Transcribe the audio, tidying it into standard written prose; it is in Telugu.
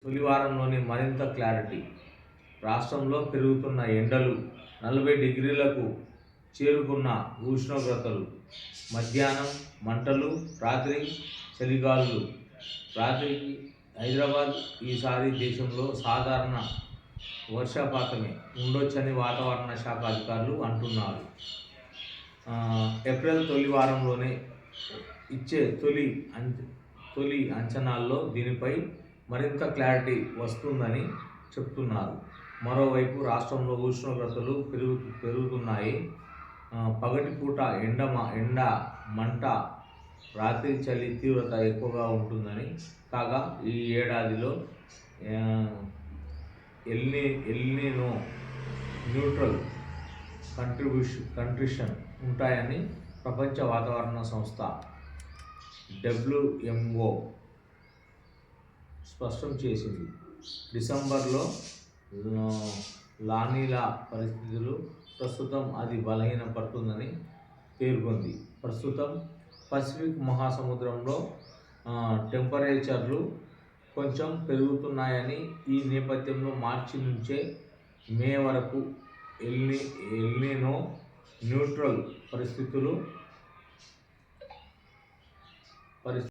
తొలి వారంలోనే మరింత క్లారిటీ. రాష్ట్రంలో పెరుగుతున్న ఎండలు, 40 డిగ్రీలకు చేరుకున్న ఉష్ణోగ్రతలు, మధ్యాహ్నం మంటలు, రాత్రి చలిగాలులు. రాత్రికి హైదరాబాద్ ఈసారి దేశంలో సాధారణ వర్షపాతమే ఉండొచ్చని వాతావరణ శాఖ అధికారులు అంటున్నారు. ఏప్రిల్ తొలి వారంలోనే ఇచ్చే తొలి అంచనాల్లో దీనిపై మరింత క్లారిటీ వస్తుందని చెప్తున్నారు. మరోవైపు రాష్ట్రంలో ఉష్ణోగ్రతలు పెరుగుతున్నాయి. పగటిపూట ఎండ మంట, రాత్రి చలి తీవ్రత ఎక్కువగా ఉంటుందని, కాగా ఈ ఏడాదిలో ఎల్నినో న్యూట్రల్ కండిషన్ ఉంటాయని ప్రపంచ వాతావరణ సంస్థ WMO స్పష్టం చేసింది. డిసెంబర్లో లానీలా పరిస్థితులు ప్రస్తుతం అది బలహీనపడుతుందని పేర్కొంది. ప్రస్తుతం పసిఫిక్ మహాసముద్రంలో టెంపరేచర్లు కొంచెం పెరుగుతున్నాయని, ఈ నేపథ్యంలో మార్చి నుంచే మే వరకు ఎల్నినో న్యూట్రల్ పరిస్థితులు